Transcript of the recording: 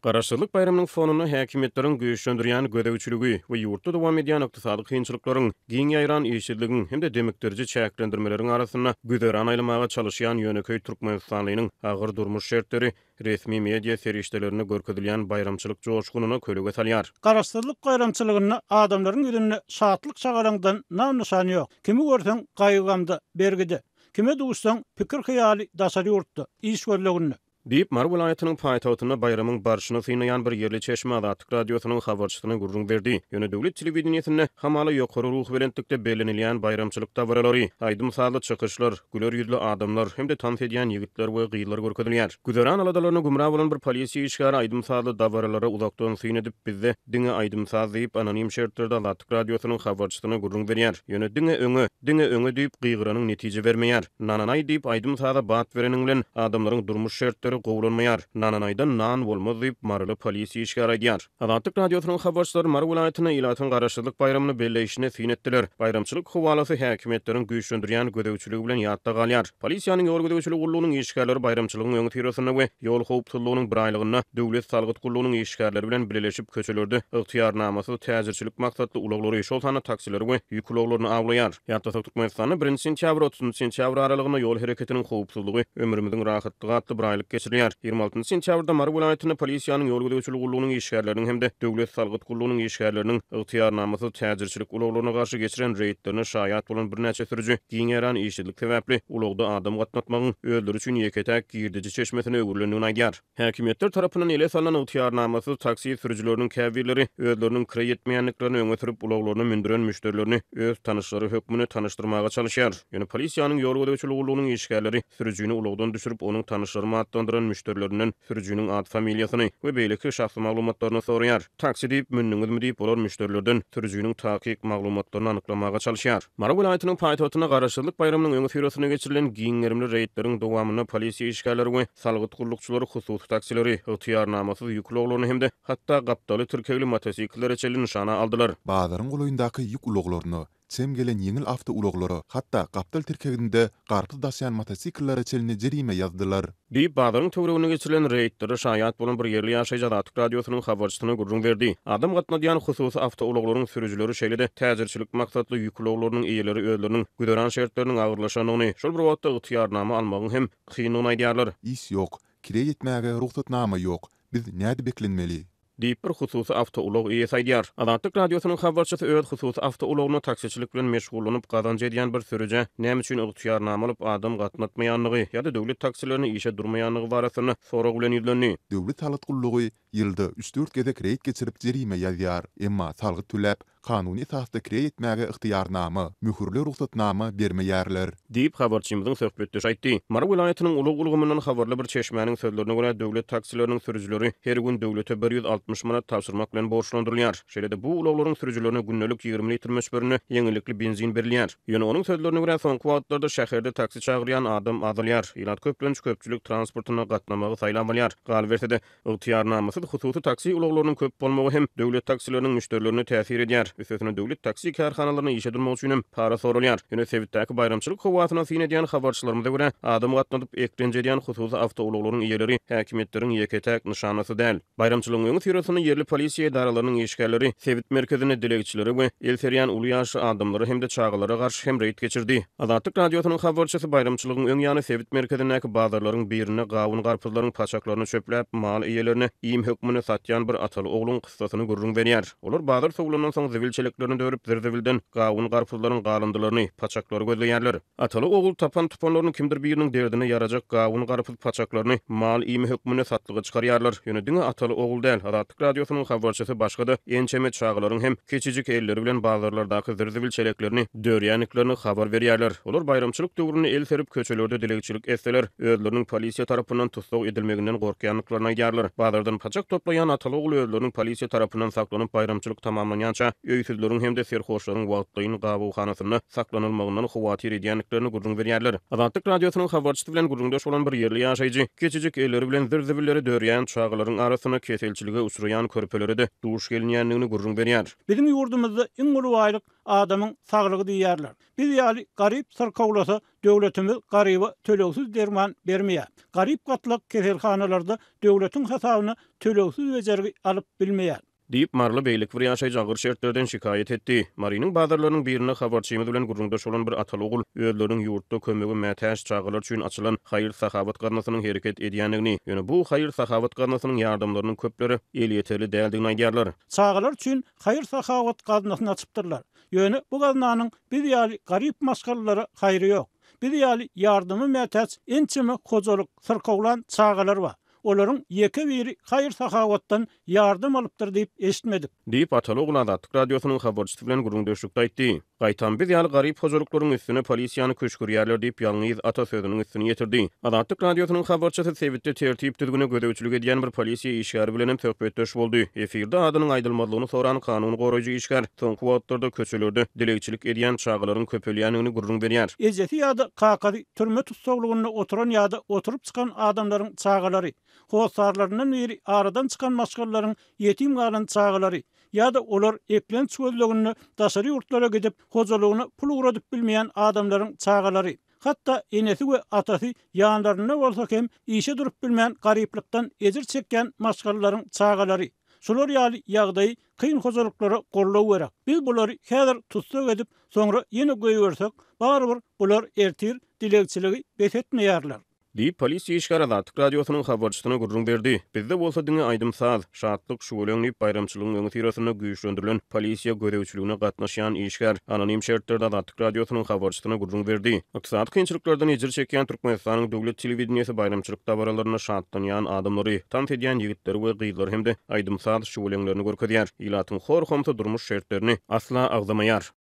Garaşdyrlyk bayramynyň fonuny häkimetleriň güýçlendirýän gödäwçiligi we ýurtda dowam edýän ykdysady kynçylyklaryň, giň ýaýran işçiligiň hem-de demekdirji çäklendirmeleriň arasyna güderan aýlamaga çalışýan ýöneköý Türkmenistanyň agyr durmuş şertleri resmi media serişdelerine görkezilýän bayramçylyk joşgunyna kölege salýar. Garaşdyrlyk bayramçylygyna adamlaryň ýüzünde şatlyk çagarandan nam nişany ýok. Kimi görseň gaýgamda bergidi. Kime dugsaň pikir hyýaly daşary ýurtda iş görlegini. Diýip Mar vilayatynyň paýtagtyna bayramyň barşyny synaýan bir ýerli çeşme Azatlyk radiosynyň habarçysyna gurrun berdi. Ýöne döwlet telewizionyasynda hamaly ýokary ruh berendikde belenilýän bayramçylyk dawarlary, aýdym saly çykyşlar, güler ýüzlü adamlar hem-de tanys edýän ýigitler we gyýlar görkezilýär. Güderan aladalaryny gumra bolan bir polisiýa işgary aýdym saly dawarlara uzakdan syn edip bizde diňe aýdym saz diýip anonim şertlerde Azatlyk radiosynyň habarçysyna gurrun berýär. Ýöne diňe öňe diýip gyýgyranyň netije bermeýär. Nananay diýip aýdym saza bat bereniň bilen adamlaryň durmuş şertleri gowlanmaýar. Nananaydan nan bolmaz diýip marly polisiýa işgär edýär. Azatlyk radiosynyň habarçylary Mar vilayatyna ýylatyň garaşdyrlyk bayramyny belleşine syn etdiler. Bayramçylyk howalasy häkimetleriň güýçlendirýän gödäwçiligi bilen ýatda galýar. Polisiýanyň ýol gödäwçiligi gullugynyň işgärleri bayramçylygyň öňe tirasynda we ýol howpsuzlygynyň bir aýlygyna döwlet salgyt gullugynyň işgärleri bilen birleşip köçelerde ygtyýarnamasy täzirçilik maksatly ulaglary şol sany taksileri we ýük ulaglaryny awlaýar. Ýatda Türkmenistanyň 1 sentýabr 30 sentýabr aralygyna ýol hereketiniň howpsuzlygy ömrümiziň rahatlygy atly bir aýlyk geçirilýär. 26 sentýabrda Mar vilayatynyň polisiýanyň ýol gödäwçiligi gullugynyň işgärleriniň hem-de döwlet salgyt gullugynyň işgärleriniň ygtyýarnamasy täzirçilik ulaglaryna garşy geçiren reýtlerine şaýat bolan bir näçe sürüji giň ýaran işçilik sebäpli ulagda adam gatnatmagyň öldürü üçin ýeketäk girdici çeşmesine öwürlenýäni aýdýar. Häkimetler tarapyndan ele salynan ygtyýarnamasy taksi sürüjileriniň käbirleri özleriniň kire ýetmeýänliklerini öňe sürüp ulaglaryny mündüren müşterilerini öz tanışlary hökmüne tanışdyrmaga çalışýar. Ýöne polisiýanyň ýol gödäwçiligi gullugynyň işgärleri sürüjini ulagdan düşürüp onuň tanışlaryny atlandyran müşterilerinden sürücünün ad familiýasyny we beýleki şahsy maglumatlaryny soraýar. Taksi diýip münnüňizmi diýip bolar müşterilerden sürücünün takyk maglumatlaryny anyklamaga çalışýar. Mar vilayatynyň paýtagtyna garaşdyrlyk bayramynyň öňe tirasynda geçirilen giňerimli reýtleriň dowamyna polisiýa işgärleri we salgyt gulluqçylary hususy taksileri ygtyýarnamasyz ýük ulaglaryny hem-de hatda gapdaly türkegli motosikletlere çeli nişana aldylar. Bazaryň goýundaky ýük ulaglaryny çem gelen ýeňil awto ulaglary hatda gapdal tirkeginde garpyz daşýan motosiklere çelini jerime ýazdylar. Diýip bazaryň töweregine geçirilen reýtlere şaýat bolan bir ýerli ýaşaýjy Azatlyk radiosynyň habarçysyna gurrun berdi. Adam gatnadýan hususy awto ulaglarynyň sürüjileri şeýlede täzirçilik maksatly ýük ulaglarynyň eýeleri özleriniň güderan şertleriniň agyrlaşanyny, şol bir wagtda ygtyýarnama almagyň hem kynlygyny aýdýarlar. İş ýok, kire ýetmäge ruhsatnama ýok. Biz näde beklenmeli? Diýip bir hususy awto ulag eýesi aýdýar. Azatlyk radiosynyň habarçysy öz hususy awto ulagyny taksiçilik bilen meşgullanyp gazanç edýän bir sürüje näme üçin ygtyýarnama alyp adam gatnatmaýanlygy ýa-da döwlet taksilerini işe durmaýanlygy barasyny sorag bilen ýüzlendi. Döwlet salgyt gullugy ýylda 3-4 gezek reýt geçirip jerime ýazýar. Emma salgyt türläp kanuny esasda kire ýetmäge ygtyýarnama, mühürli ruhsatnama bermeýärler. Diýip habarçymyzyň söhbetdeşi aýtdy. Mar vilayatynyň ulag ulgamyndan habarly bir çeşmäniň sözlerine görä döwlet taksileriniň sürüjileri her gün döwlete 160 manat tapşyrmak bilen borçlandyrylýar. Şeýlede bu ulaglaryň sürüjilerine günnelik 20 litr möçberini ýeňillikli benzin berilýär. Ýöne onuň sözlerine görä soňky wagtlarda şäherde taksi çagyrýan adam azalýar. Ýa-da köpçülik transportyna gatnamagy saýlanmalýar. Gal bersede ygtyýarnamasy hususy taksi ulaglarynyň köp bolmagy hem döwlet taksileriniň müşterilerine täsir edýär. Üstüne döwlet taksi karhanalaryny işe durmak üçin para sorulýar. Ýöne sebitdäki bayramçylyk howasyna syn edýän habarçylarymyza görä adam gatnadyp ekrenje edýän hususy awto ulaglarynyň eýeleri häkimetleriň ýeketäk nişanasy däl. Bayramçylygyň öňe tirasynda yerli polisiýa idaralarynyň işgärleri sebit merkezine delegçileri we el serýän uly ýaşy adamlary hem-de çağalara garşy hem reýt geçirdi. Azatlyk radiosynyň habarçysy bayramçylygyň öň ýany sebit merkezindäki bazarlaryň birine gawun garpyzlaryň paçaklaryny çöpläp mal eýelerine iýim hökmüne satýan bir ataly ogluň kyssasyny gurrun berýär. Olar bazar sowlandan soň zibilçiliklerini dörüp zirzibilden gawun garpyzlaryň galandylaryny paçaklary gözleýärler. Ataly ogul tapan tupanlaryny kimdir biriniň derdine ýarajak gawun garpyz paçaklaryny mal iýim hökmüne satlyga çykarýarlar. Ýöne diňe ataly ogul däl. Azatlyk radiosynyň habarçysy başga-da ençeme çağalaryň hem keçijik elleri bilen bazarlardaky zirzibil çeleklerini dörýänliklerini habar berýärler. Olar bayramçylyk döwrüne el serip köçelerde delegçilik etseler, özleriniň polisiýa tarapyndan tutsag edilmeginden gorkýanlyklaryny aýdýarlar. Bazardan paçak toplayan ataly ogul özleriniň polisiýa tarapyndan saklanyp bayramçylyk tamamlanýança öýsüzleriň hem de serhoşlaryň wagtlaryň gabuhanasyna saklanylmagyndan hawatyr edýänliklerini gurrun berýärler. Azatlyk radiosynyň habarçysy bilen gurrundaş bolan bir yerli ýaşaýjy keçijik elleri bilen zirzibilleri dörýän çağalaryň arasyna keselçilige uçraýan körpeleri de duş gelinýänligini gurrun berýär. Bizim ýurdumyzda iň ulubajlyk adamyň saglygy diýýärler. Biz ýaly garyp sırkawlasa döwletimiz garyba tölewsiz derman bermeýär. Garyp gatlyk keselhanalarda döwletiň hasabyna tölewsiz bejergi alyp bilmeýär. Diýip marly beýlik bir ýaşaýjy agyr şertlerden şikayet etdi. Marynyň bazarlarynyň birine habarçymyz bilen gurrundaş bolan bir ataly ogul özleriň ýurtda kömegi mätäş çağalar üçin açylan haýyr sahabat garnasynyň hereket edýänligini, ýöne bu haýyr sahabat garnasynyň ýardymlarynyň köpleri el ýeterli däldigini aýdýarlar. Çağalar üçin haýyr sahabat gaznasyny açypdyrlar. Ýöne bu gaznanyň biz ýaly garyp maskallara haýry ýok. Biz ýaly ýardymy mätäç ençeme hojalyk sırkawlan çağalar bar. Olaryň ýeke biri haýyr sahabatdan ýardym alypdyr diýip eşitmedik. Diýip ataly ogul Azatlyk radiosynyň habarçysy bilen gurrundaşlykda aýtdy. Gaýtan biz ýaly garyp hojalyklaryň üstüne polisiýany köşkürýärler diýip ýalňyz ata sözüniň üstüne ýetirdi. Azatlyk radiosynyň habarçysy Sebitde tertip düzgüne gödäwçilik edýän bir polisiýa işgäri bilen hem söhbetdeş boldy. Efirde adynyň aýdylmalygyny soran kanuny goraýjy işgär soňky wagtlarda köçelerde dilekçilik edýän çağalaryň köpelýänligini gurrun berýär. Ejeti ýa-da kakady türme tutsaglygyna oturan ýa-da oturup çykan adamlaryň çağalary, hosarlaryndan biri aradan çykan maşgallaryň ýetim galan çağalary ýa-da olar eklen çözlegini daşary ýurtlara gidip hojalygyna pul uradyp bilmeýän adamlaryň çağalary. Hatda enesi we atasy ýanlaryna bolsa hem işe durup bilmeýän garyplykdan ejir çekýän maşgallaryň çağalary. Şolar ýaly ýagdaý kyn hojalyklara gorlaw berek. Biz bulary häzir tutsak edip soňra ýene goýbersek, barbyr bular ertir dilekçiligi besetmeýärler. Diýip polisiýa işgär Azatlyk radiosynyň habarçysyna gurrun berdi. Bizde bolsa diňe aýdymsaz, şatlyk şuwleňip bayramçylygyň öňü tirasyna güýçlendirilen polisiýa gödäwçiligine gatnaşýan işgär anonim şertlerde Azatlyk radiosynyň habarçysyna gurrun berdi. Iqtisad kynçylyklardan ejir çekýän Türkmenistanyň döwlet telewizionyasy bayramçylyk tabaralaryna şatlanýan adamlary, tam edýän ýigitleri we gyzlar hemde aýdymsaz şuwleňlerini görkezýär. Ilatyň hor homsa durmuş şertlerini asla agzamaýar.